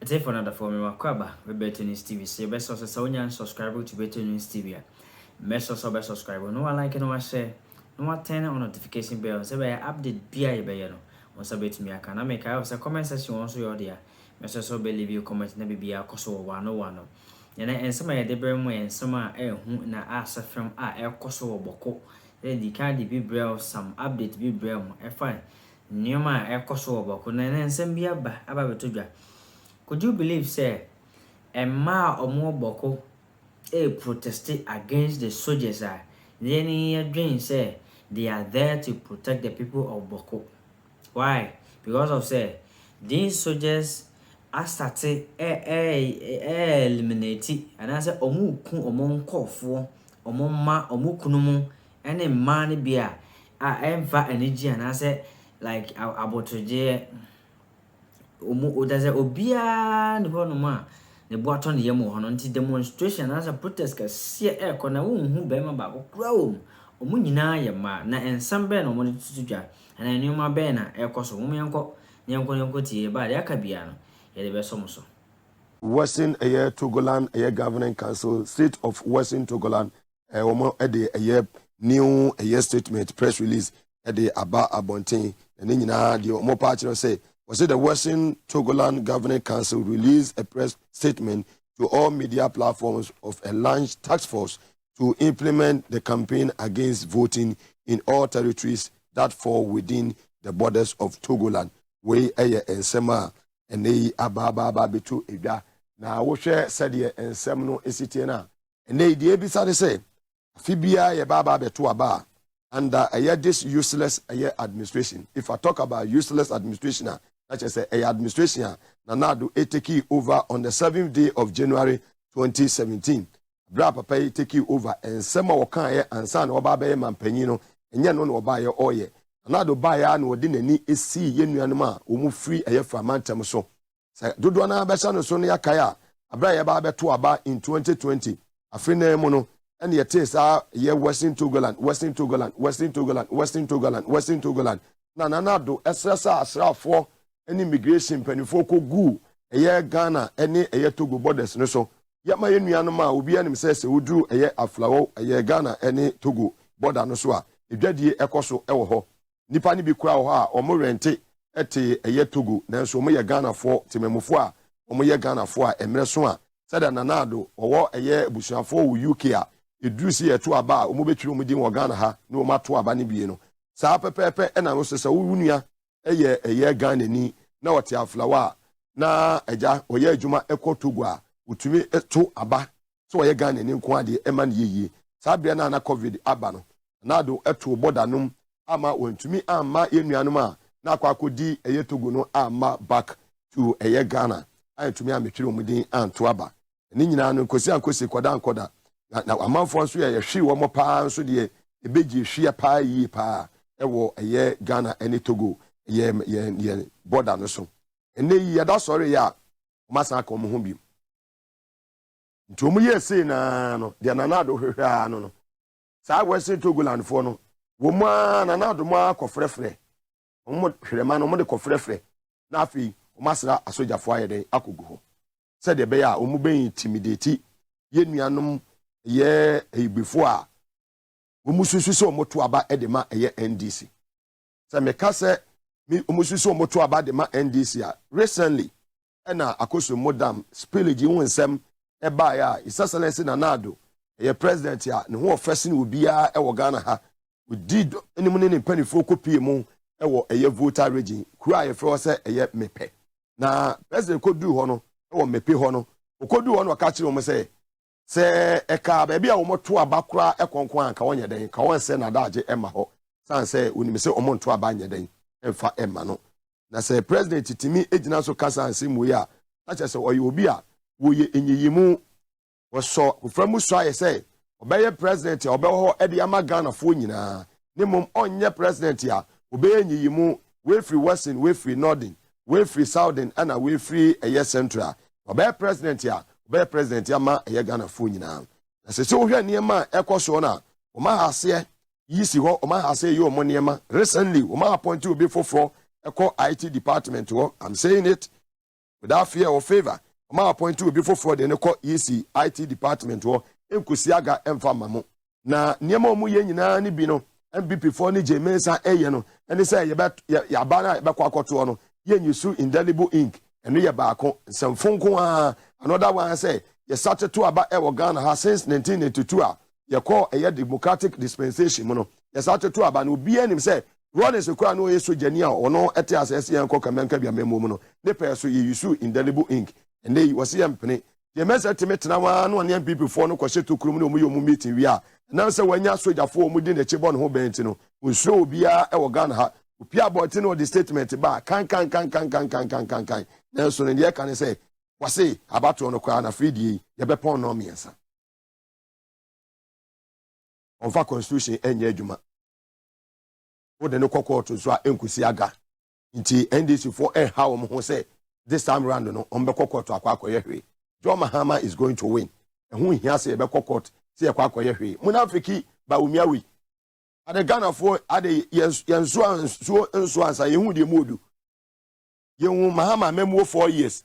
It's for another for me, Wakwaba, Breakin News TV. Say, best of Sonia and subscribe to Breakin News TV. Best of best subscriber. No one like no one share. No one turn on notification bell. Say, update BI Bayano. Once a bit me, I can make a comment section also your dear. Mr. So believe you comment, never be a coso one. And some of the brain way and some are who na ask from air coso boko. Then the candy be braille some update be braille. I find near my air coso boko. And send be about to. Could you believe, sir, a ma or more boko protested against the soldiers? Then he dream, sir, they are there to protect the people of Boko. Why? Because of, sir, these soldiers are started eliminated, and I said, Omu kun omon kofo, omon ma omu kunumu, and a man beer. I am for energy, and I said, like, about to odaze obia ne ho no ma ne boato ne yam ho no nti demonstration as a protest ka sie e ko na wonhu be ma ba kokra wo omu nyina ye ma na ensam be no mo ne tutudwa na enuma be na e ko so mo yenko tie ba de aka bia no ye de be so mo so Western Togoland Governing Council, State of Western Togoland, a new statement, press release, Aba Abontin, and then the more part say, was it the Western Togoland Governing Council released a press statement to all media platforms of a large task force to implement the campaign against voting in all territories that fall within the borders of Togoland. We and Sema and they Ababa Bitu Ida. Now, we share said ye and Semno Isitiana. And they beside say, Fibia ye baba betu aba under this useless administration. If I talk about useless administration, that's just a administration. Nanado take over on the 7th day of January 2017. Bra papa take you over and Sema wakan and san obabe mampenino and yan no obaye oye. Nanado baya no dinani esi yenuanuma umu free framantam so. Dodo na besa no so ne yakaya abra ye ba beto aba in 2020 afina mu no ene ye test ye Western Togoland na do esresa asrafo ene immigration panifo ko gu eye Ghana ene eye Togo borders no so ye ma ye nuanom a obi anim se woduru eye aflawo eye Ghana ene Togo border no so a edwadie ekoso ewo ho nipa ni bi kura ho a omo rente ete eye Togo nanso omo ye Ghana fo tememufo a omo ye Ghana fo a emre so a sada nanado owo eye busuafo wo UK a edusi eto aba a omo betwiri omo din wo Ghana ha na omo ato aba ne bie no saa pepepe ena no sesa wo nua eye Ghana ni na wote aflawa na eja oye adwuma ekọ Togo a utumi eto aba so oye Ghana ni nko ade ema ne yeye saa bia na COVID aba no nado eto border num ama wontumi ama yenuanom a na akodi eye Togo no ama back to eye Ghana ayetumi ametwiri omudin anto aba ni nyina no nkosi koda na amanfo nso ye hwi wo mo pa nso de ebeji hwi pa yi pa ewo eye Ghana ene Togo ye border no so ene yi da sori ya omasa ka omo ho bi nti omo ye sei na no de nanado hwehwa no saa Western Togoland fo no wo mo nanado mo akofrefre omo hwerema no mo de kofrefre na afi omasra asojafo ayede akogu ho said de be ya omo ben intimidate ye nuanom ye ebifo a omususu so omoto aba edema eye NDC se meka se mi omususu omoto aba de ma NDC a recently na akoso modam spillage wonsem eba ya isasalense na nado ye president ya ne ho ofese ne obia e wo Ghana ha did enimu ne panifo kopie mu e wo eye voter region kura ye fro se eye mepe na president kodu ho no e wo mepe ho no okodu ho no ka kire mo se eka ba bia wo moto abakura ekonkon anka wonye den ka wonse na daje ema ho san se onimi se omonto abanye den emfa ema no na se president timi ejina so kasa anse mu ya acha se oye obi a wo ye enyiyimu wo so oframu so aye se obeye president ya obeho e de ama Ghana fo nyina ne mom onye president ya obeye enyiyimu we free western we free northern we free southern ana we free eye central obeye president ya be president ama eye Ghana fo nyina na se wo hwe niema ekoso na o ma hase yisi ho o ma hase ye o mo niema recently o ma appoint obi foforo eko IT department ho I'm saying it without fear or favor. Ma appoint to before for the neko EC IT department or enkusiaga emfa mamo. Na niema omu ye nyina ni bi no MBP for ni Jemensa eye no ene say ya bana be kwa akoto no ye nyusu indelible ink eno ye baako semfonko a another one say ye started to aba e Ghana ha since 1982 a ye call a democratic dispensation no ye started to aba no bi anim say Ronnie Sokra no yeso jani a ono ete asese yanko kamenka bia memo mu no ne pe so ye yusu indelible ink and they was yampene ye message tena wa no ne MPP for no kwhye to kurum no mu yomu meeting wi a na say wanya soja for mu di na chebo no ho benti no nso obia e wo Ghana ha opia aboti no the statement ba kan na so ne ye kan say wase abato no kwa na free ye be pon no miensa onfa constitution enye adwuma wo de no kokko so a enkusi aga nti NDC for ha wo ho say this time round no on be court akwakoye hwe John Mahama is going to win ehun hia say be court say akwakoye hwe munafiki ba umiawi ade Ghana for ade yenso ansa yehu de modu yehu Mahama memo 4 years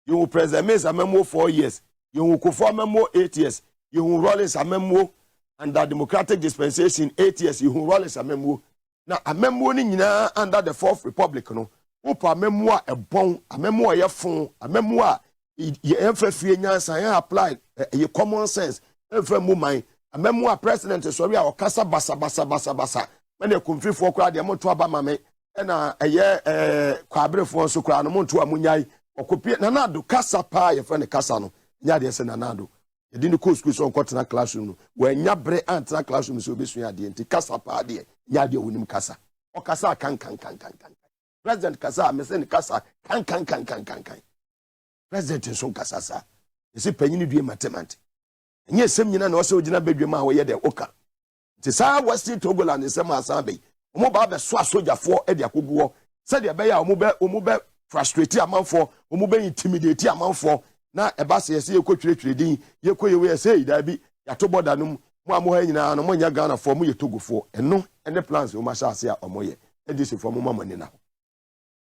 yehu President Mesa memo 4 years yehu Kufuor memo 8 years yehu Rawlings memo under democratic dispensation 8 years yehu Rawlings memo na amemo ni nyina under the fourth republic no Opa memoa ebon amemo ye fon amemo a ye enfafie nyansa ye apply ye common sense enfra mu man amemo a president sorry a okasa basa me na konfrifo kra de moto aba mame na eye kwabrefo so kra no monto amunyai okopie nanado kasa pa ye frene kasa no nya de se nanado ye di ni ko school so nkotena classroom no wa nya bre antra classroom so obesua de nti kasa pa de nya de wonim kasa okasa kan President Kasa, Mesen Kasa, kan. President Son Kasasa. You see, Penny do mathematics. And yes, some you know, also Jina Bedrima, where the Oka. Tisa was still Togoland in some Asabe. Omoba swa soldier for Edia Kubuo. Said the Baya Omube frustrated amount for Omube intimidated amount for na ebasi yesi ye kwetwe trading ye kwe we say da bi ya to boda no mo amoha nyina no mo nya Ghana for mo ye togofo eno ene plans o ma sha ase a omoye edisi for mo mamani na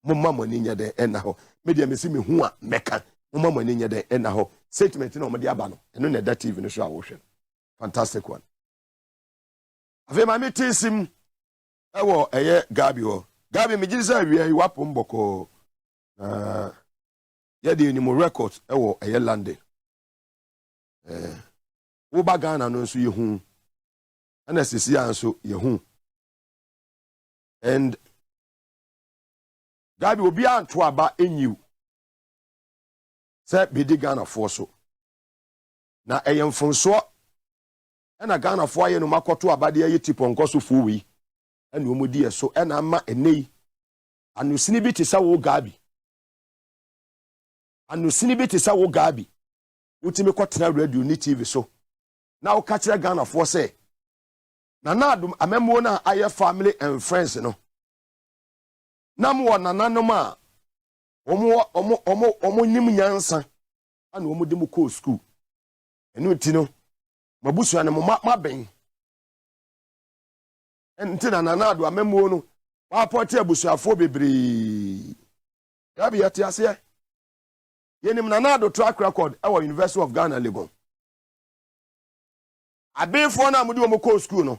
mo mamani nya de ena ho media mesi me hu a meka mo mamani nya de ena ho statement na mo de aba no eno na that TV no so a wo hwe fantastic one ave ma metisim ewo eye gabi ho gabi me gisa wi wapo mboko yede ni mo record ewo eye lande wo ba Ghana no nso yehu ana sisi anso yehu and gabi obi anto aba enyiw se bedi Ghana for so na eye mfonso ana Ghana for aye no makoto aba de aye tipo nkoso fu wi ana omodi eso ana ama enei anusini bi tisa wo gabi anusini bi tisa wo gabi utimi kwotena radio ni TV so na wo ka kire Ghana for say na adum amemo na aye family and friends no na mo nananom a omo nim nyansa ana omo de mo ko school enu ti no mabusu ane mo maben enti na nanado amemo no wa porte abusuafo bebre gabi yati ase yenim nanado track record e wo University of Ghana Legon abefo na mudi mo ko school no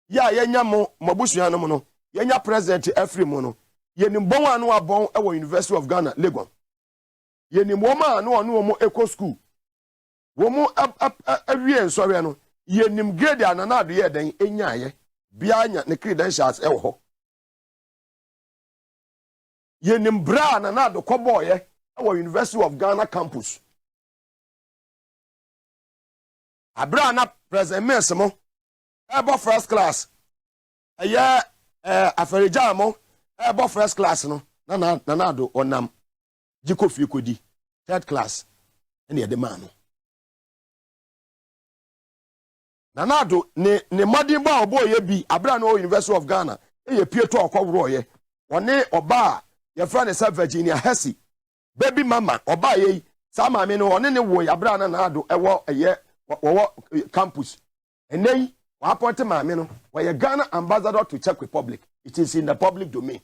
ya yenya mo mabusu ane mo no yenya president Efrem no yenim bon anu abon e wo University of Ghana Legon yenim wo ma anu onu mo eco school wo mo awie nsori no yenim grade ananado ye den enyaye bia anya ne credentials e wo ho yenim bra ananado koboye e wo University of Ghana campus abra na president mess mo ebo first class aya afarija mo ebo first class no nanado onam jiko fie kodi third class ene de man no nanado ne modern ba oboye bi abra no University of Ghana eye pieto okowro ye one oba ye friend is Virginia Hesse baby mama oba ye sa mama no one ne wo abra nanado ewo eye wo campus enei wa appoint mama no we Ghana ambassador to Czech Republic. It is in the public domain.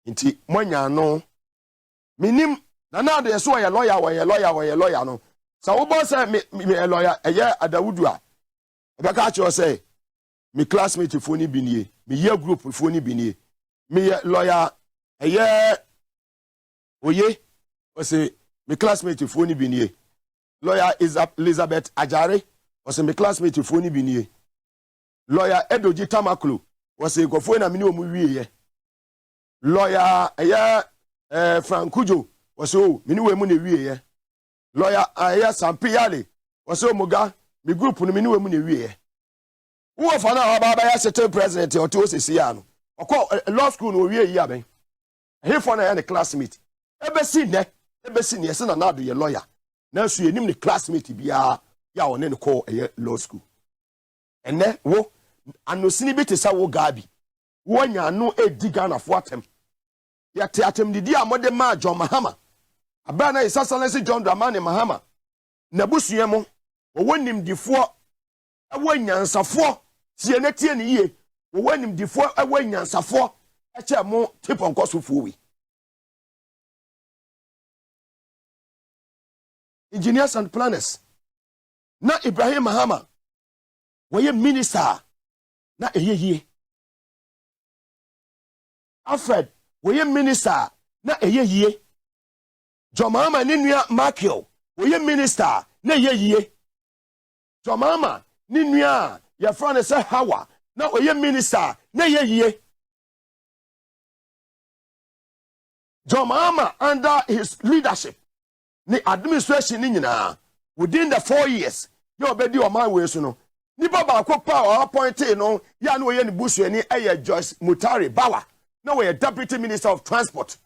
Inti mwanya no minim na de so ye lawyer lawyer no sa wo bo say me lawyer eye adawudu a be ka cho say me classmate fo ni binie me year group fo ni binie me lawyer eye oye o say me classmate fo ni binie lawyer is Elizabeth Ajare o say me classmate fo ni binie lawyer Edoji Tamaklo o say go fo na me ni omu wiye lawyer eye Frankujo o say me ni we mu na wiye lawyer eye Sampiyale o say omuga me group no me ni we mu na wiye who of na aba ya sitting president o to sisi ya no okọ law school no wie yi aben he for na ya ne classmate ebesi ne se na do ye lawyer na so yenim ne classmate bia ya one ne call law school ene wo anosini bi te sa wo gabi wo nya no edi Ghana fo atem ya te atem didi amode ma John Mahama aba na isasalesi John Dramani Mahama na busue mo wo nimdifo awo nyansafo tie na tie ne yie wo nimdifo awo nyansafo eche mo tipon kosofo wi engineers and planners na Ibrahim Mahama woye minister na eyeyie Alfred woye minister na eyeyie John Mahama ni nua Michael woye minister na eyeyie John Mahama ni nua ya frane se Hawa na woye minister na eyeyie John Mahama under his leadership ni administration ni nyina within the 4 years you obedi o man we so no ni baba akopa o appointed no ya no ye ni busuani eye Joyce Mutari Bawa na we deputy minister of transport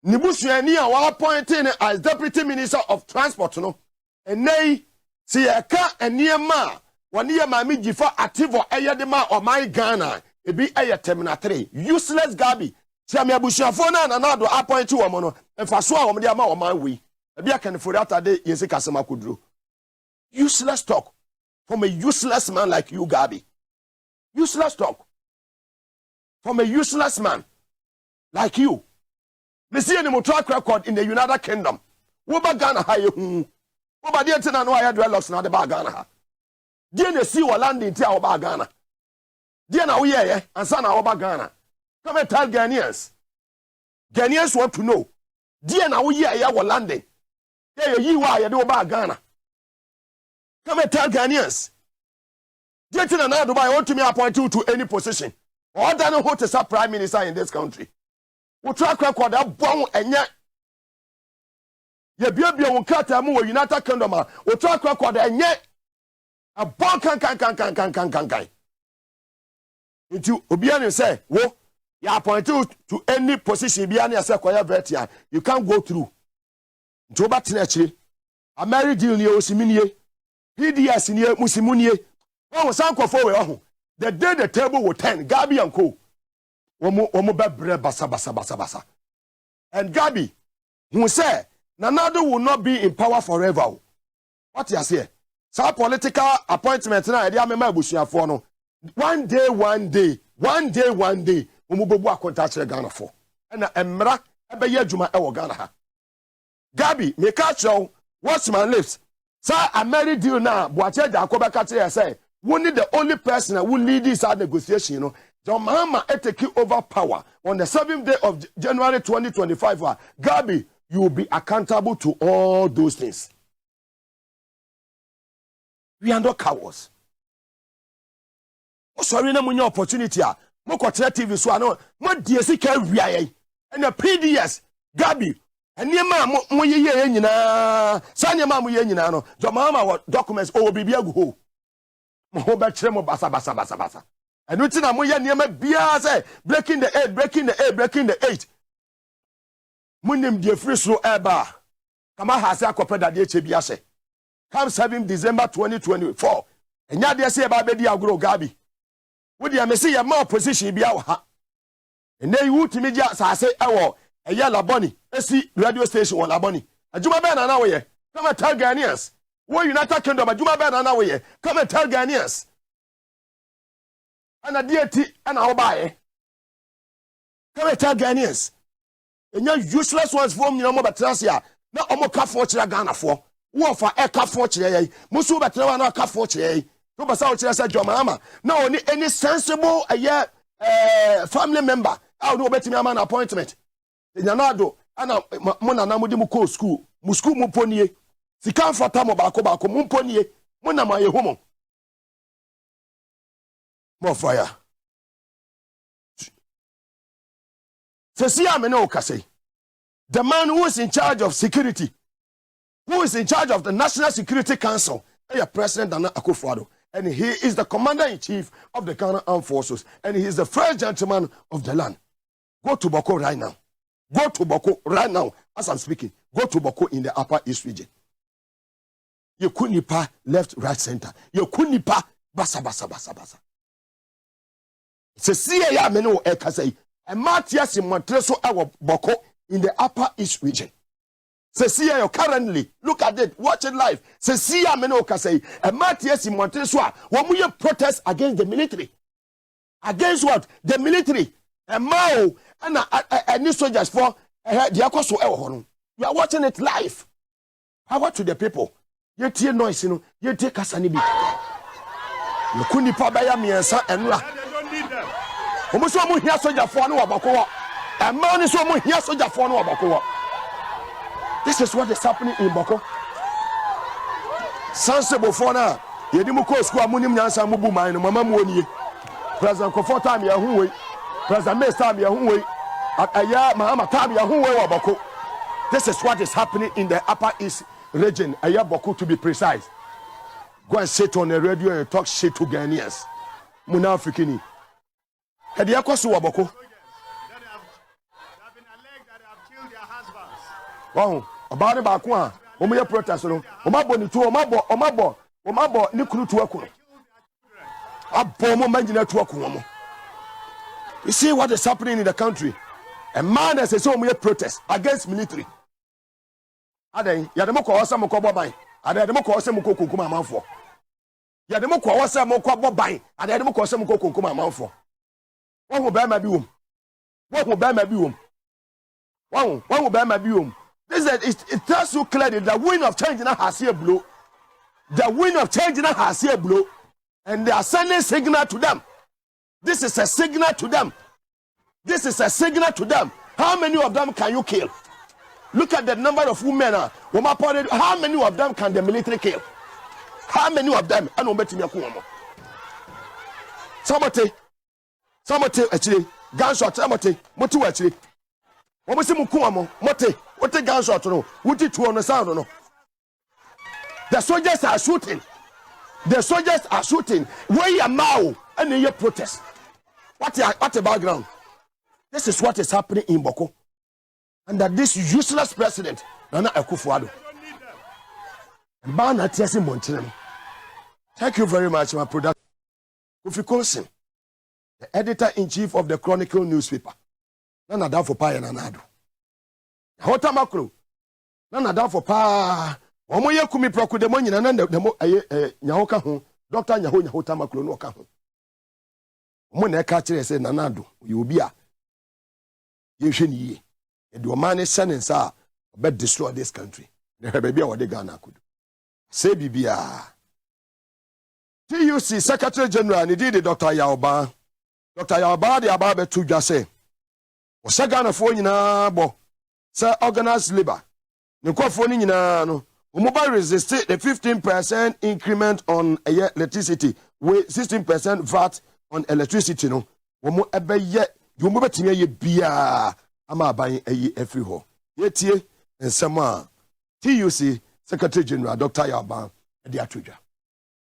ni busuani a wa appointed as deputy minister of transport no enei si eka eniema woni ye ma mejifa ativo eye de ma o man Ghana ebi eye terminal 3 useless gabi si am abusuafo na do appoint wo mo no emfa so a wo de ama wo man we ebi aka ne for atade yesi kasema koduro useless talk from a useless man like you Gabi useless talk from a useless man like you me see any track record in the United Kingdom wo ba Ghana ha ye hu wo ba de ntina no ya dreadlocks na de ba Ghana ha de na si wo landing ti a wo ba Ghana de na wo ye ansa na wo ba Ghana come and tell Ghanaians want to know de na wo ye wo landing ye wa ye de wo ba Ghana come and tell Ghanaians de ntina na do ba want to me appoint you to any position or than who to serve prime minister in this country wo track record a bon enye ye bia wo kata mu wo United Kingdom wo track record enye a bon kan into obia ne say wo you appoint you to any position bia ne say kwaya vetia you can't go through nto ba tena chire a married deal ne osiminie PDS ne musimunie wo san kwofo we ho the day the table will turn Gabi and co womo bebre basa and Gabi who say Nanado will not be in power forever. What you say? So political appointment na e dey amema abusuafo no one day womo bebu akonta kire Ghana for na emra ebe ye adwuma e wo Ghana ha Gabi me catch you watch my lips sir I married deal now boache da akobeka kire say we need the only person who lead this negotiation, you know. John Mahama take over power on the 7th day of January 2025. Gabi, you will be accountable to all those things. We are not cowards. Oh, sorry, no more opportunity. Mo kotre TV so ano. Mo DSC can reaye. And the PDS, Gabi, and your man mo ye nyina. Sanya ma mo ye nyina no. John Mahama documents bibia go. Mo ba kire mo basa enu ti na mo ye niam bia say breaking the 8 munim die free so eba kama ha se akopeda de eche bia se come 7 December 2024 enya de se eba be di agro Gabi wo dia me se ye ma opposition bia wo ha ene yu timi dia sase ewo eye laboni esi radio station wo laboni adwuma be na wo ye come tell Ghanaians wo United Kingdom adwuma be na wo ye come tell Ghanaians ana dieti ana wo baaye Come and tell Ghanaians. And you useless ones from your mobile trasia. Now, almost cut for Ghana for. War for a cut for Chile. Musu Batrawa no cut for Chile. No, but South Chile said, Your mama. Now, any sensible family member. I'll know better me man appointment. In Yanado, and Mona Namudimuko school. Musku Muponi. Sika for Tamo Bako Mumponi. Mona my homo. More fire. The man who is in charge of security, who is in charge of the National Security Council, President Nana Akufo-Addo, and he is the Commander-in-Chief of the Ghana Armed Forces, and he is the first gentleman of the land. Go to Bawku right now. Go to Bawku right now, as I'm speaking. Go to Bawku in the Upper East region. You couldn't left, right, center. You couldn't basa. Se siya ya meno ekasei. A Matthias in Montreso our Bawku in the Upper East region. Se siya yo currently, look at it, watch it live. Se siya meno kasei. A Matthias in Montreso wamuye protest against the military. Against what? The military. A Mao and new soldiers for the Akoso Ewohono. You are watching it live. Power to the people. You hear noise, you take Kasanibi. You couldn't pabaya miensa enra. Almost so much here soldier for no Bawku. A man is so much here soldier for no Bawku. This is what is happening in Bawku. Sensible for now. Yedimuko school munim nyansa mubu mine mama muoni. President Kofo time ya huwe. President May time ya huwe. Aya Mahama time ya huwe wa Bawku. This is what is happening in the Upper East region. Aya Bawku to be precise. Go and sit on the radio and talk shit to Ghanaians. Munafikini. Hadi yakosu wa Bawku. They have been alleged that they have killed their husbands. Wow, about Bawku a omo protest no. Omabo ni tu omabo ni kunu tu akunu. Abo mo manjina tu akunu. You see what is happening in the country? A man that says omo protest against military. Aden yademo ko osa mo ko boban. Adedemo ko osa mo ko kunkuma amanfo. Yademo ko osa mo ko boban. Adedemo ko osa mo ko kunkuma amanfo. One will bear my biom. One will bear my biom. One will bear my biom. This is it tells you clearly the wind of change now has here blow. The wind of change now has here blow. And they are sending signal to them. This is a signal to them. This is a signal to them. How many of them can you kill? Look at the number of women. How many of them can the military kill? How many of them? I don't bet me. Somebody actually gunshot. Somebody motu actually. What see mukuamo? Mote. What a gunshot no? What it on the sound no? The soldiers are shooting. The soldiers are shooting. Where you now and you protest. What a background? This is what is happening in Bawku. Under this useless president, Nana Akufo-Addo. Thank you very much, my producer. Kofi Kosin, the editor-in-chief of the Chronicle newspaper. Nana down for pa and Nanado. Hota Makro. Nana down for pa. Omoye kumi proku de monyi na demo nyahoka ho. Dr. Nyaho Hota Makro no ka ho. Omo na ka kire say Nanado, you obi a. Ye hwe ni ye. And your man is sending sa but destroy this country. The baby what they Ghana could. Say Bibia. TUC Secretary General ni did Dr. Yaoba. Dr. Yaoba the ababe to just say. O Ghana for nyina bo. Say organized labor. Ne kwafo ni nyina no. Mobile resist the 15% increment on electricity with 16% VAT on electricity no. Womo ebeye you mo betime ye bia. Ama buying every hole. Yetie and Sama TUC Secretary General Dr. Yaoba and the Atuja.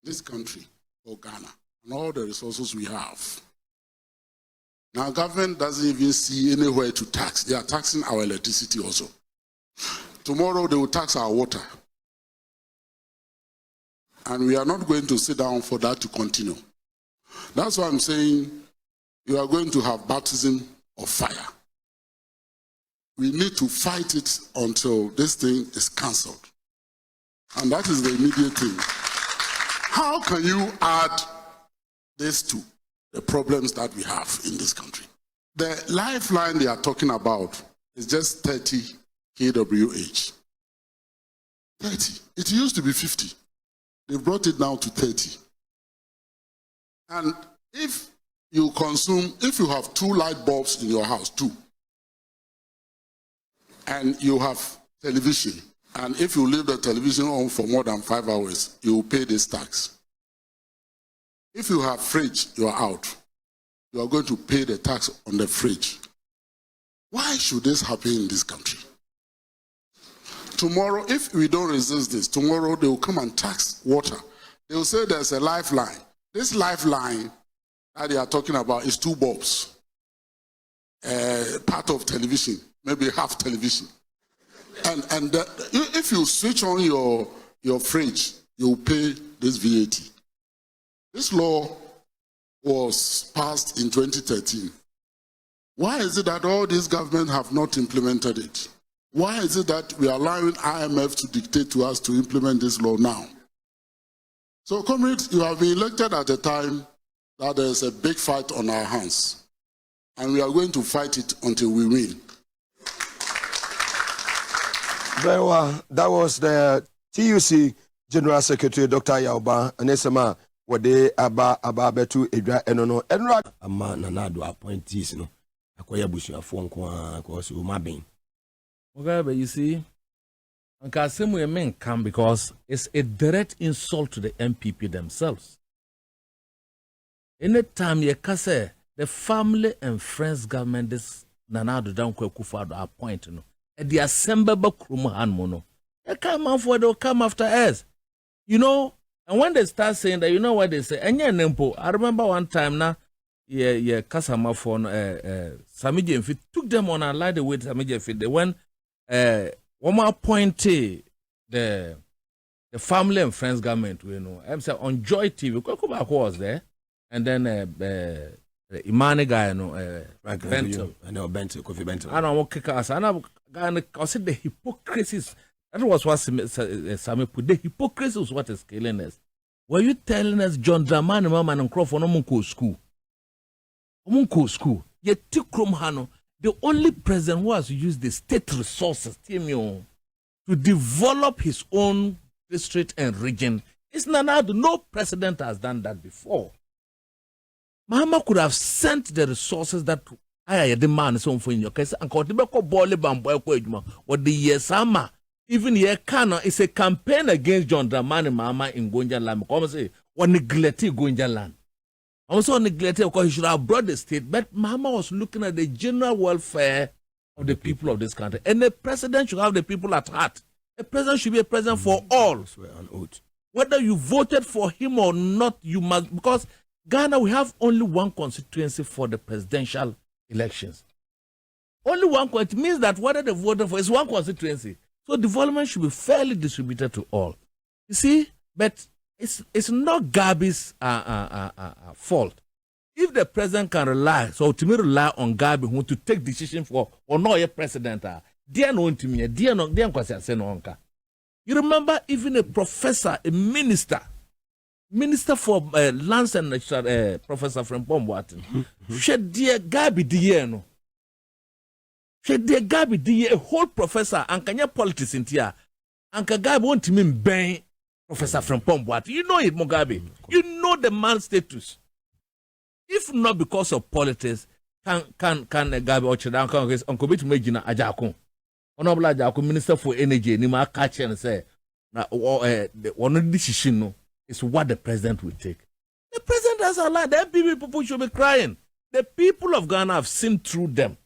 This country, or Ghana, and all the resources we have. Now, government doesn't even see anywhere to tax. They are taxing our electricity also. Tomorrow, they will tax our water. And we are not going to sit down for that to continue. That's why I'm saying you are going to have baptism of fire. We need to fight it until this thing is cancelled. And that is the immediate thing. How can you add this to the problems that we have in this country? The lifeline they are talking about is just 30 kWh. 30. It used to be 50. They brought it down to 30. And if you have 2 light bulbs in your house, 2, and you have television, and if you leave the television on for more than 5 hours, you will pay this tax. If you have fridge, you are out. You are going to pay the tax on the fridge. Why should this happen in this country? Tomorrow, if we don't resist this, tomorrow they will come and tax water. They will say there's a lifeline. This lifeline that they are talking about is 2 bulbs. Part of television, maybe half television. And if you switch on your fridge, you will pay this VAT. This law was passed in 2013. Why is it that all these governments have not implemented it? Why is it that we are allowing IMF to dictate to us to implement this law now? So, comrades, you have been elected at a time that there's a big fight on our hands. And we are going to fight it until we win. Very well. That was the TUC General Secretary, Dr. Yauba, Anesema, Wade Aba Betu Edra Enono. Enra Ama Nanado appointees, no. Akoya Bushia Fonko, because you mabing. Okay, but you see, Nkasemu men come because it's a direct insult to the MPP themselves. Anytime you can say the family and friends government this Nanado Dankwe Kufado appoint, no, at the assembly bakrum hand mono, they come after they'll come after us, you know. And when they start saying that, you know what they say, and yeah, Nempo. I remember one time now, yeah, Kasama phone, Samiji and Fit took them on and lied away to Samiji and Fit. They went. One more appointed the family and friends government, you know. I'm saying on Joy TV, Kokuba was there, and then the Imani guy, you know, Bentel. I know Bentel, Kofi Bentel. I don't want to kick us. I said the hypocrisies. That was what Sami put. The hypocrisy is what is killing us. Were you telling us John Dramani, Mama, and Crawford, Omunko school? Omunko school. Yet Tikrum Hano. The only president who has used the state resources to develop his own district and region is Nanado. No president has done that before. Mahama could have sent the resources that I demand so for in your case and Kotibeko Bole Bamboy or the Yesama. Even Yekana is a campaign against John Dramani Mahama in Gonja land. Come say, what neglected Gonja land. Also neglected because he should have brought the state, but Mahama was looking at the general welfare of the people of this country. And the president should have the people at heart. A president should be a president for all. Whether you voted for him or not, you must, because Ghana, we have only one constituency for the presidential elections. Only one, it means that whether they voted for is one constituency. So development should be fairly distributed to all. You see, but it's not Gabi's fault. If the president can rely, so to me rely on Gabi who to take decision for or not a president, dear no to me, dear no, dear no. You remember even a professor, a minister for lands and Professor from Bombwatin. Should dear Gabi dear no. Should dear Gabi dear a whole professor and can your politics in here. And Gabi won't mean bang. Professor from Pombwat, you know it, Mugabe. You know the man's status. If not because of politics, can Gabi Ochedan Congress Uncle Bit Majina Ajako, Honorable Ajako, Minister for Energy, Nima catch and say, one of the decision is what the president will take. The president has allowed them people should be crying. The people of Ghana have seen through them.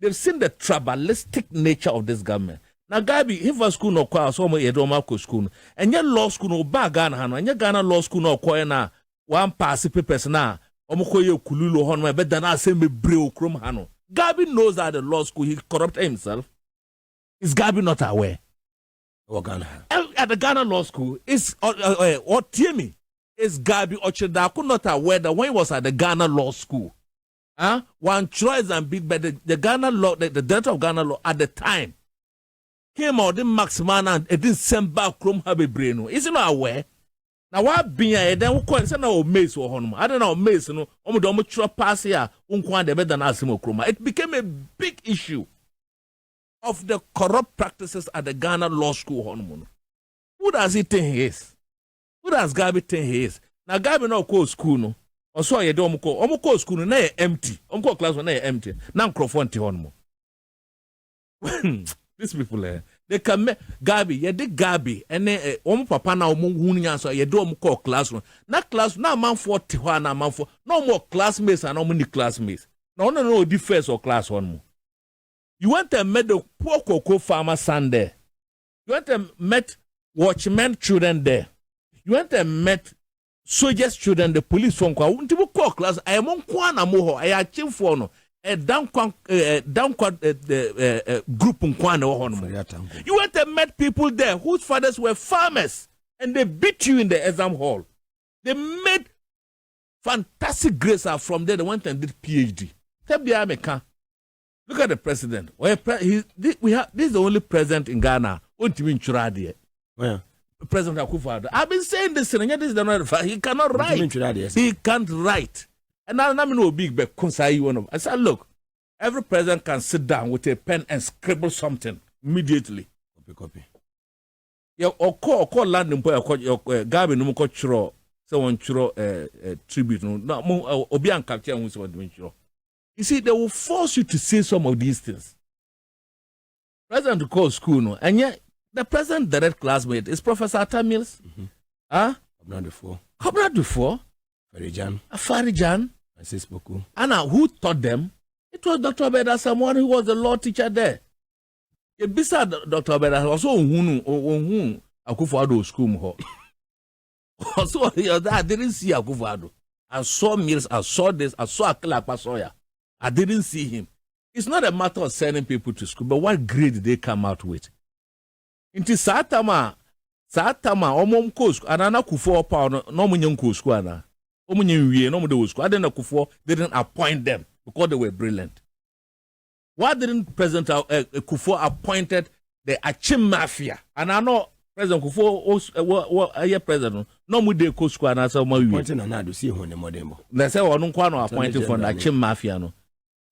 They've seen the tribalistic nature of this government. Now, Gabi, if a school no kwa so mo yedoma ko school, and your law school no ba Ghana hano, and your Ghana law school no kwa na one pass papers na omokoye kululu hono be than say me breu krom hano. Gabi knows that the law school he corrupted himself. Is Gabi not aware? At the Ghana law school is or Timmy is Gabi Ochedaku not aware that when he was at the Ghana law school, one choice and beat by the Ghana law, the director of Ghana law at the time. Came out the maximum and it didn't send back from Habi Breno. Is he not aware? Now what being a then we call say na maze or honum. I don't know maze no. Omo do omo tro pass here. Unkwan de better than asimo kroma. It became a big issue of the corrupt practices at the Ghana Law School honum. Who does he think he is? Who does Gabi think he is? Now Gabi no call school no. Or so ye do omo call school no na empty. Omo class no na empty. Na microphone ti honum. These people they can make Gabi, yeah, they Gabi, and then papa na huni so ye do call classroom. Na class na man 41 na man 4. No more classmates and no many classmates. No difference or class one more. You went and met the poor cocoa farmer son there. You went and met watchmen children there. You went and met soldiers children, the police from kwa. Until call class, I am on kwana moho. I achieve for no. Down group nkwane. You went and met people there whose fathers were farmers and they beat you in the exam hall. They made fantastic grades out from there. They went and did PhD. Look at the president. This is the only president in Ghana. Yeah. President Akufo-Addo. I've been saying this thing. This is the not. He cannot write. He can't write. And now I'm no big but I said, look, every president can sit down with a pen and scribble something immediately. Copy. Yeah, or call London boy, Gabi no more churo, someone churo tribute. No, Obian capture who's what doing churo. You see, they will force you to say some of these things. President to call school, no, and yet the president direct classmate is Professor Tamils. Cobra Dufour. Farijan. Bawku. And who taught them? It was Dr. Obeda, someone who was the law teacher there. Beside Dr. Obeda, also who Akufo-Addo school. Also, I didn't see Akufo-Addo. I saw Mills, I saw this, I saw Akila Pasoya. I didn't see him. It's not a matter of sending people to school, but what grade did they come out with? Into Satama, Omom Coast, and Anna Kufo Power, no Munyan Coast, no Akufo didn't appoint them because they were brilliant. Why didn't President Akufo appointed the Achim Mafia? And I know President Akufo president no mu de Coast and I saw my appointing and I do see when the modem. They say one appointed for the Achim Mafia. No,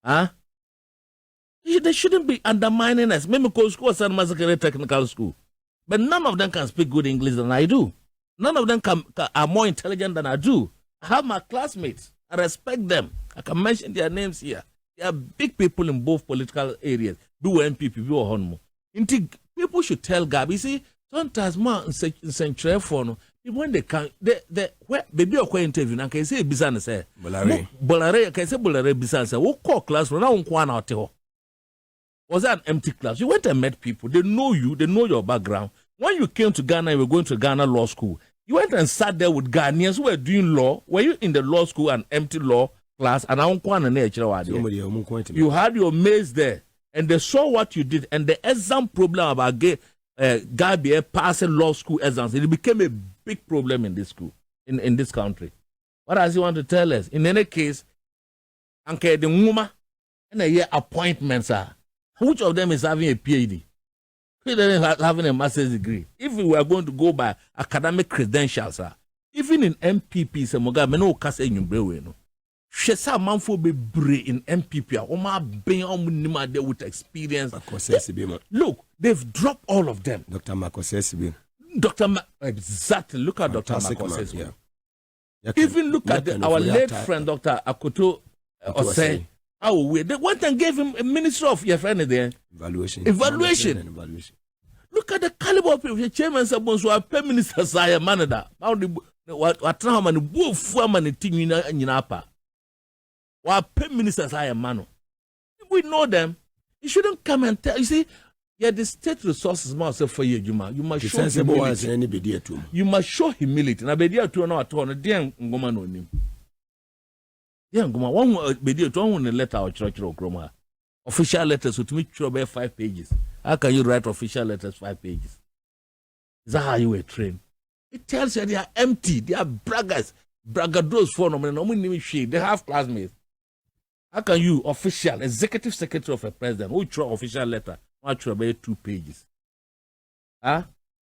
huh? They shouldn't be undermining us. Maybe Coast was a massacre technical school, but none of them can speak good English than I do. None of them are more intelligent than I do. I have my classmates. I respect them. I can mention their names here. They are big people in both political areas. Do MPP, do Honmo. People should tell Gabi. See, sometimes man in century for when they can, baby or interview. I can say Bizan say Bolare. Can say Bolare Bizan say what call class for now? One out here. Was that an empty class? You went and met people. They know you. They know your background. When you came to Ghana, you were going to Ghana Law School. You went and sat there with Ghanaians who were doing law. Were you in the law school and empty law class? And you had your mates there, and they saw what you did, and the exam problem about Gabi passing law school exams. It became a big problem in this school, in this country. What does he want to tell us? In any case, Anke the woman and a year appointments are. Which of them is having a PhD? Having a master's degree. If we were going to go by academic credentials, even in MPP, some guy no kase nyumbre no. Shesa manfo be in MPP. Oma ben omunima there with experience. Look, they've dropped all of them. Dr. Makosesibi. Exactly. Look at Dr. Makosesibi. Even look at our late friend Dr. Akoto Osei. They went and gave him a ministry of your friend there. Evaluation. Look at the caliber of people. Chairman Sabonso, our prime minister, Saya Manada. What Trump and Wolf Foreman and Tingina and Yinapa. Our prime minister, Saya Mano. We know them. You shouldn't come and tell. You see, yeah, the state resources must for you, Juma. You must show humility. You must show humility. Now, be there to an author, dear Ngoman on him. Yeah, one video to one letter or church or chroma. Official letters with me 5 pages. How can you write official letters 5 pages? Is that how you were trained? It tells you they are empty, they are braggers, braggados for them, and they have classmates. How can you, official, executive secretary of a president, who throw official letter, who throw about 2 pages? Huh?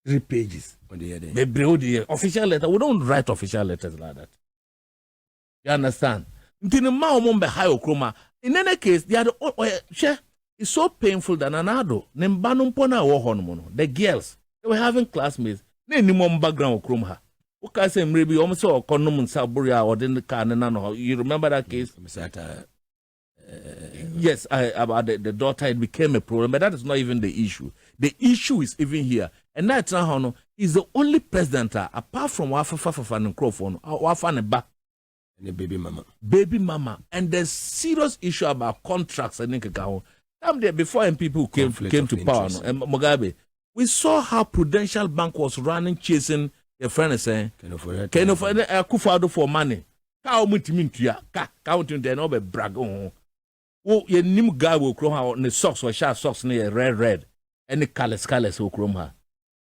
3 pages. The Official letter. We don't write official letters like that. You understand? In any case, it's so painful that the girls, they were having classmates. They need background of okay, maybe almost saw Saburia or the car. You remember that case? Yes, about the daughter, it became a problem, but that is not even the issue. The issue is even here. And that's how is the only president, apart from Wafa and Crawford, Wafa and Ba. And the baby mama. Baby mama. And there's serious issue about contracts. And there before MPP came to power, and Mugabe, we saw how Prudential Bank was running, chasing a friend and saying, can afford Kufado for money. Cow mutimia, counting the noble brag on. Oh, your new guy will chrome her on the socks or sharp socks near red, and the colors will chrome her.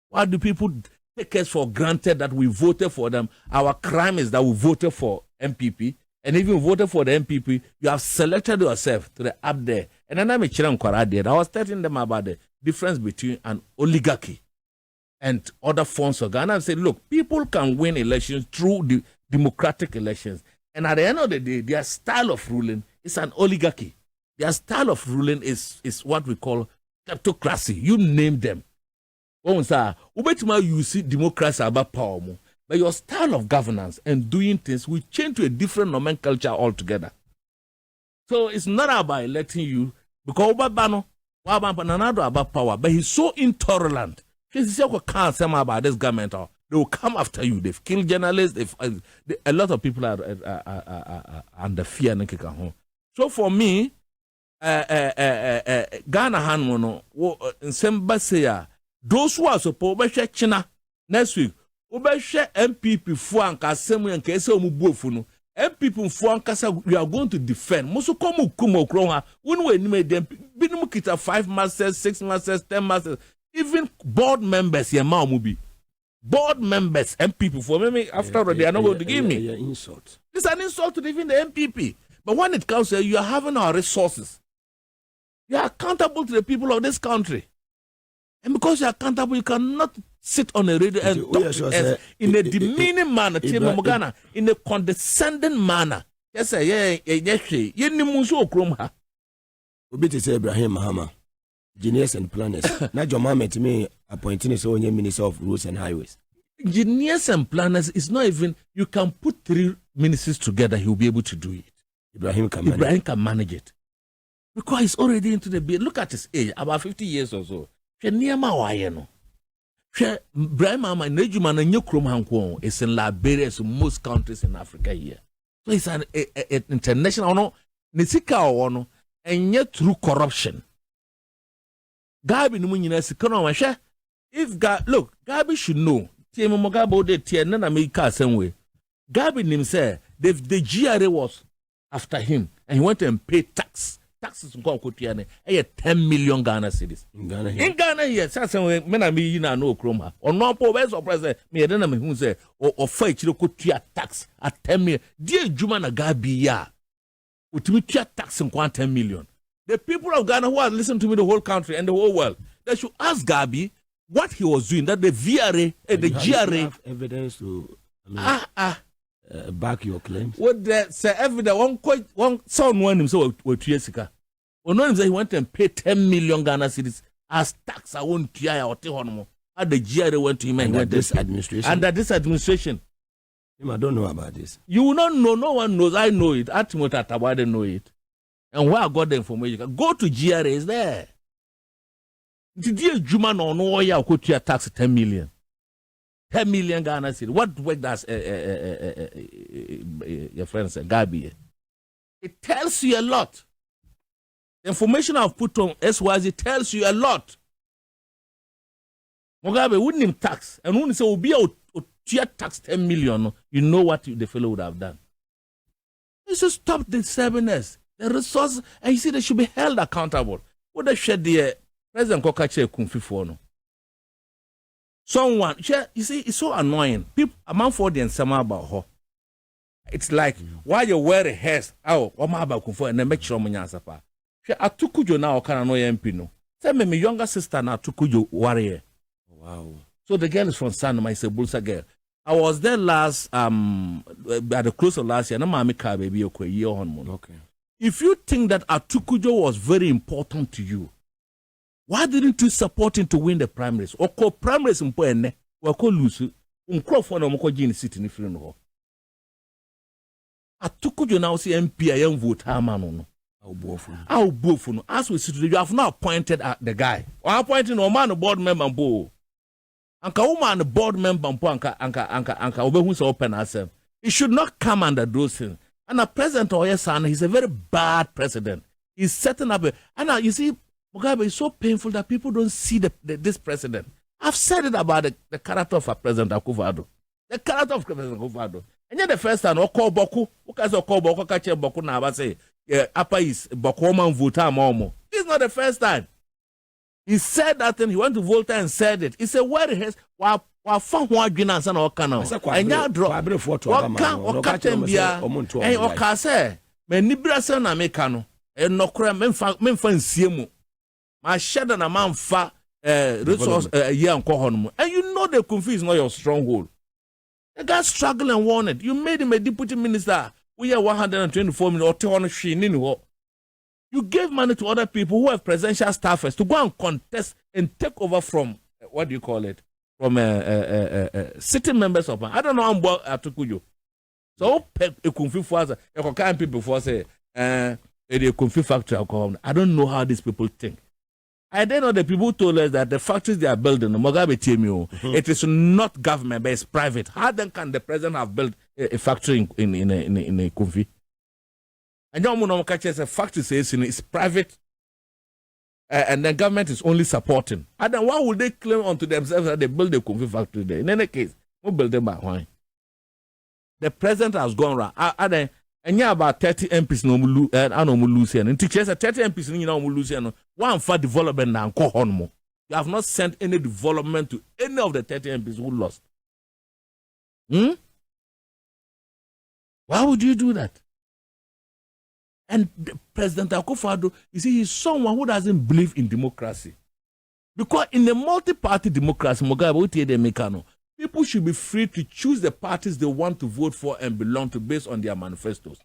Why do people take us for granted that we voted for them? Our crime is that we voted for MPP, and even voted for the MPP, you have selected yourself to the up there. And then I'm a Chiran I was telling them about the difference between an oligarchy and other forms of Ghana. I said, look, people can win elections through the democratic elections. And at the end of the day, their style of ruling is an oligarchy. Their style of ruling is what we call kleptocracy. You name them. You see democracy about power, but your style of governance and doing things will change to a different nomenclature altogether. So it's not about electing you, because Obabano, about power, but he's so intolerant. He's can't say about this government. They will come after you. They've killed journalists. A lot of people are under fear. So for me, Ghana Hanmono, in those who are supposed to China next week, MPP Fuanka, Semu and Kesa Mubufuno, MPP Fuanka, we are going to defend. Musukomu Kumo Kronha, when we made them, Binumukita 5 masters, 6 masters, 10 masters, even board members, Yamamubi. Board members, MPP, for me, after all, they are not going to give me. Insult. It's an insult to even the MPP. But when it comes to you are having our resources, you are accountable to the people of this country. And because you are accountable, you cannot sit on a radio and talk to us in a demeaning manner, in a condescending manner. Yes, sir, say Ibrahim Mahama, Engineers and Planners. Now, your mama to me appointing his own Minister of Roads and Highways. Engineers and Planners is not even, you can put 3 ministers together, he will be able to do it. Ibrahim can manage it. Because he's already into the bid. Look at his age, about 50 years or so. Ibrahim Mama is in Liberia, so most countries in Africa here. So it's an international no, and yet through corruption. Gabi if God look, Gabi should know. Gabi himself, the GRA was after him, and he went and paid taxes in 10 million Ghana cedis. In Ghana here, that's when I mean no chroma. Or no where's or president, me then I'm who say or fight you could tax at 10 million. Dear Jumana Gabi ya would we tax in 10 million. The people of Ghana who are listening to me, the whole country and the whole world, they should ask Gabi what he was doing, that the VRA and the GRA have evidence to back your claims. What that say evidence one someone himself with Jessica. Or no, he went and paid 10 million Ghana cedis as tax. I won't try or Tihonomo. And the GRA went to him and under this administration. Under this administration. I don't know about this. You will not know, no one knows. I know it. Atimota Tabade know it. And where I got the information, go to GRA, is there. The dear Juma no ya could your tax 10 million. 10 million Ghana cedis. What work does your friend said, Gabi? It tells you a lot. The information I've put on SYZ tells you a lot. Mugabe wouldn't him tax, and when he say, be a tax 10 million, you know what the fellow would have done. He said, stop disturbing us. The resources, and you see, they should be held accountable. What they shed the President Kokache Kumfi no. Someone, you see, it's so annoying. People, among for the and some about her. It's like, why you wear a hair, what about Kumfu, and then make sure Munyasapa. Atukujo now can annoy MP no. Tell me, my younger sister now Atukujo warrior. Wow. So the girl is from Sanoma, it's a Bulsa girl. I was there last at the close of last year. No mami car baby okay. If you think that Atukujo was very important to you, why didn't you support him to win the primaries? Or call primaries in Poene, or call Lucy, for no more Gene City in the funeral. Atukujo now see MP, I am vote Hamano. How both. As we sit, you have not appointed the guy. Or appointing a man, a board member, Anka woman, a board member, Anka, Obehuns open ourselves. He should not come under those things. And a president or yes, son, he's a very bad president. He's setting up and you see, Mugabe is so painful that people don't see this president. I've said it about the character of a President Akufo-Addo. The character of President Akufo-Addo. And yet the first time, call Bawku, who can call Bawku, catch Bawku now, I say, Upper East, Bawku man vote Momo. This is not the first time. He said that thing, he went to Volta and said it. He said, where he has, while found one Guinness and all kind of. And now drop. What can be a Ocase, Menibrasan Americano, and no crime, Memphis Siemu. My shadow and a man fa resource a year and Kohonmo. And you know the confuse is not your stronghold. The guy struggled and wanted. You made him a deputy minister. We are 124 million or 200. You gave money to other people who have presidential staffers to go and contest and take over from what do you call it? From sitting members of I don't know how much Atukujo. So a confuse for us. A kind people for say a confuse factory alcohol. I don't know how these people think. I don't know the people who told us that the factories they are building, Mugabe TMU, it is not government, but it's private. How then can the president have built a factory in a Kumfi? And now Munomakache says a factory says it's private, and the government is only supporting. And then why would they claim onto themselves that they build a Kumfi factory there? In any case, we'll build them by why? The president has gone around. And yeah, about 30 MPs no Lucian. And teachers 30 MPs no Lucian. One for development and go on more. You have not sent any development to any of the 30 MPs who lost. Why would you do that? And President Akufo-Addo, you see, he's someone who doesn't believe in democracy. Because in a multi-party democracy, people should be free to choose the parties they want to vote for and belong to based on their manifestos.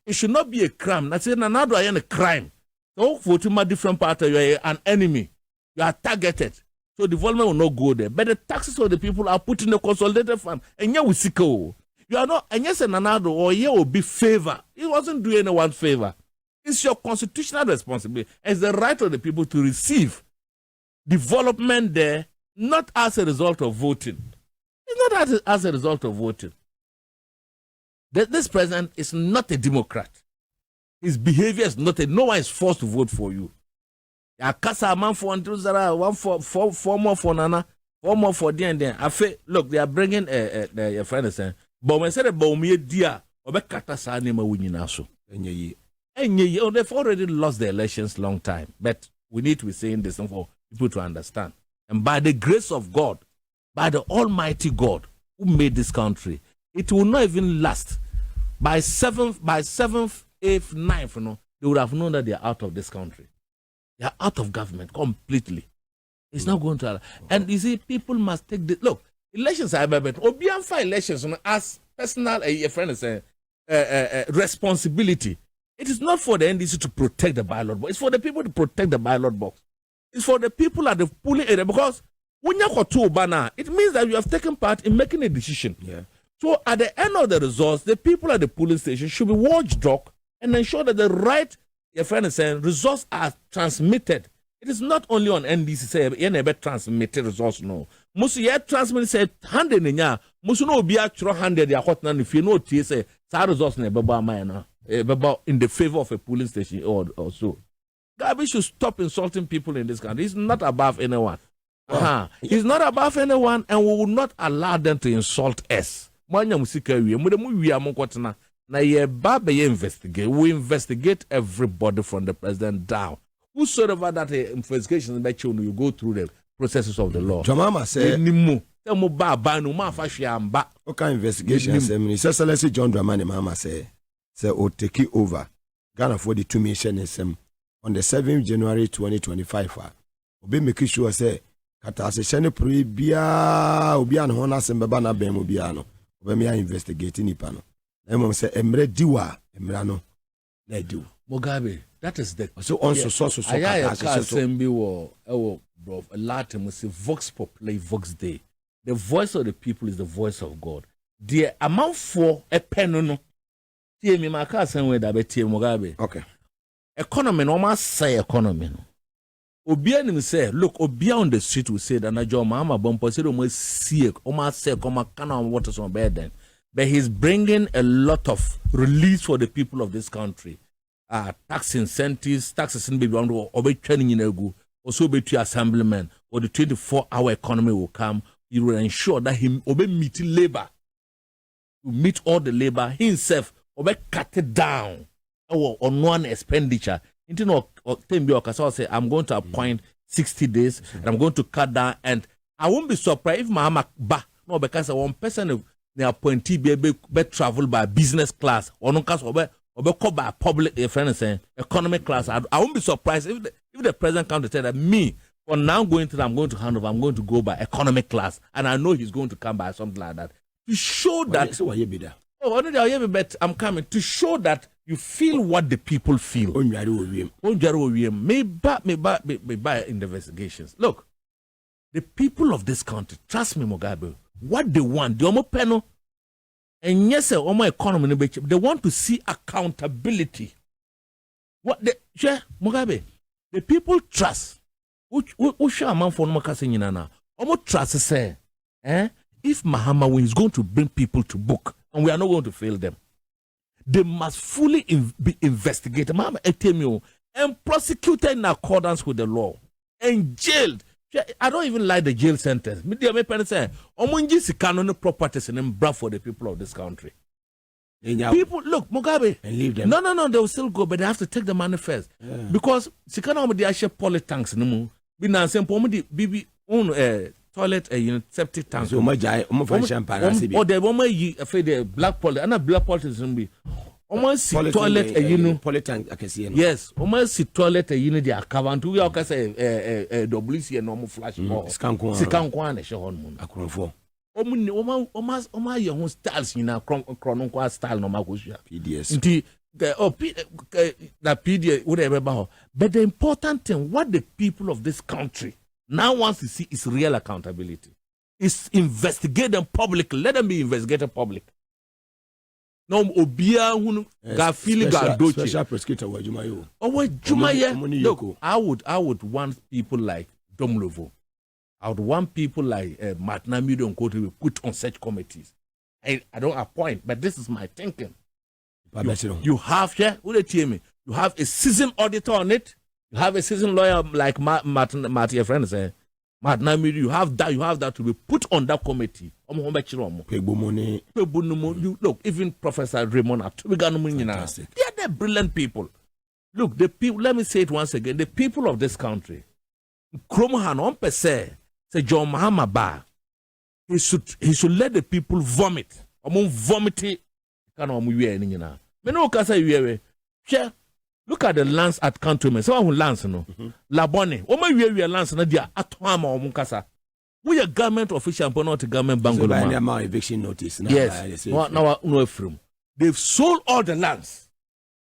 It should not be a crime. That's another a crime. So, voting my different party, you are an enemy. You are targeted. So, development will not go there. But the taxes of the people are put in the consolidated fund. And yeah, we see you are not, and yes, and another, or yeah, will be favor. It wasn't doing anyone favor. It's your constitutional responsibility. It's the right of the people to receive development there, not as a result of voting. It's not as a result of voting. This president is not a Democrat. His behavior is not no one is forced to vote for you. Four more for Nana, 4 more for D&D. Look, they are bringing your friend saying, but when said about me, dear, Obekata Sanima Wininaso. And they've already lost the elections long time. But we need to be saying this for people to understand. And by the grace of God, by the Almighty God who made this country, it will not even last. By 7th, 8th, 9th, they would have known that they are out of this country. They are out of government completely. It's not going to. And you see, people must take the look. Elections are about Obianfa elections as personal. A friend is saying responsibility. It is not for the NDC to protect the ballot box. It's for the people to protect the ballot box. It's for the people at the polling area because when you got two banner, it means that you have taken part in making a decision. Yeah. So at the end of the results, the people at the polling station should be watchdog and ensure that the right, your friend is saying, results are transmitted. It is not only on NDC say you never transmitted results. No, musu ye transmit say 100 nya musu no obi atro 100 ya hot na if you know tie say sa results na beba man na beba in the favor of a polling station or so. Gabi should stop insulting people in this country. He's not above anyone. He's not above anyone, and we will not allow them to insult us. Manya musika wi mu de mu wi amonkotena na ye ba be investigate. We investigate everybody from the president down. Whosoever that investigation is you go through the processes of the law. Jamama said, okay, investigation. Say, John Dramani Mama say, o take it over. Ghana for the 2 mission on the 7th January 2025. Obi make sure say, kata se hyɛ ne pere biara obi a ne ho na asɛm bɛba na bɛn mu biara no obɛmi a investigate nipa no na mmom sɛ emre diwa emra no na diw Mugabe, that is the so on so kata asɛm bi wɔ bro Latin say vox populi vox dei. The voice of the people is the voice of God. The amount for a pen no tie me maka asɛm we da betie Mugabe. okay Economy no must say economy no. Obia nim say look obia on the street will say that na John Mahama bompo say almost see almost say come can on what is on bed then. But he's bringing a lot of release for the people of this country. Tax incentives, taxes in baby or be training in egu, also be to assemblyman or the 24-hour economy will come. You will ensure that him obey meet labor. To meet all the labor himself obey cut it down on one expenditure. Into no say I'm going to appoint 60 days and I'm going to cut down and I won't be surprised if Mahama ba no because one person the appointee be travel by business class or no case or call by public economic class. I won't be surprised if the president comes to tell that me for now I'm going to hand over, I'm going to go by economic class and I know he's going to come by something like that to show that but I'm coming to show that you feel what the people feel. Me by in the investigations. Look, the people of this country, trust me, Mugabe, what they want, the Omo Peno, and yes, Omo economy, they want to see accountability. What the Mugabe, the people trust. Which amount for Omo trust say, if Mahama is going to bring people to book, and we are not going to fail them, they must fully be investigated and prosecuted in accordance with the law and jailed. I don't even like the jail sentence. Properties and for the people of this country. People, look, Mugabe, and leave them. No, they will still go, but they have to take the money first. Yeah. Because Sikana, they actually polytanks. Toilet septic tank. So much champagne. Or the woman you afraid the black poly, and a black politics be almost toilet polytank. I can see. Yes, almost toilet the account. We are say WC and normal flash more. Sikankwan shehon. Akronfo. Oma your styles in a chronon style no makusha. PDS. Inti that PDS whatever about. But the important thing, what the people of this country now wants to see is real accountability. It's investigate them publicly. Let them be investigated public. No obia hunu ga feel ga doche. Special prosecutor wa Jumayo. Oh Jumaye. Look, I would want people like Domlovo. I would want people like Martina Mido and to be put on such committees. I don't appoint, but this is my thinking. You have here, you have a seasoned auditor on it. You have a seasoned lawyer like Martin, your friend say, Martin, you have that to be put on that committee. Look, even Professor Raymond Fantastic. They're brilliant people. Look, the people, let me say it once again, the people of this country, Kromohan on per se, say John Mahama Ba, he should let the people vomit. Vomit. Look at the lands at cantonment. Someone who lands, Labone. We lands na dia atwama omukasa. We a government official, but not a government bangolo. Eviction notice. Yes. Now from. They've sold all the lands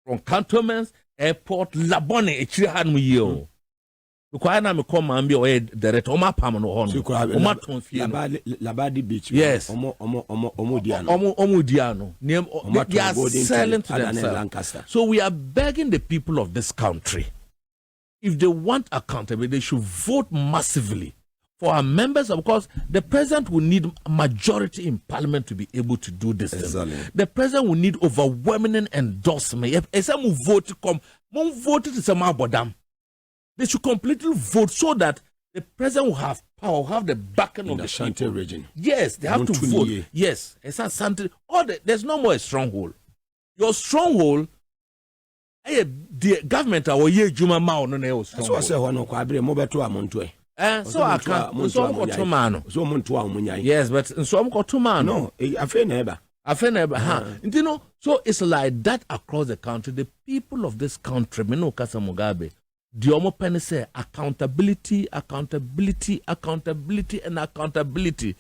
from cantonments, airport, Labone. Actually had me yo. Because I come and be away direct. Oma pamano hon. Labadi Beach. Yes. Omudiano. They are selling to themselves. So we are begging the people of this country, if they want accountability, they should vote massively for our members. Of course, the president will need a majority in parliament to be able to do this. Exactly. The president will need overwhelming endorsement. If some vote come, vote to some abodam. They should completely vote so that the president will have power, will have the backing of the Ashanti region. Yes, they have to vote. Yes, it's Ashanti. There's no more a stronghold. Your stronghold, the government or ye Juma Mao no stronghold. So I say one of Quabre Mobeto Amontoe. So I can't. So I'm got two man. So Montua. Yes, but so I'm got two man. No, I feel never. You know, so it's like that across the country. The people of this country, Meno Kasa Mugabe, The omo penny say accountability, and accountability.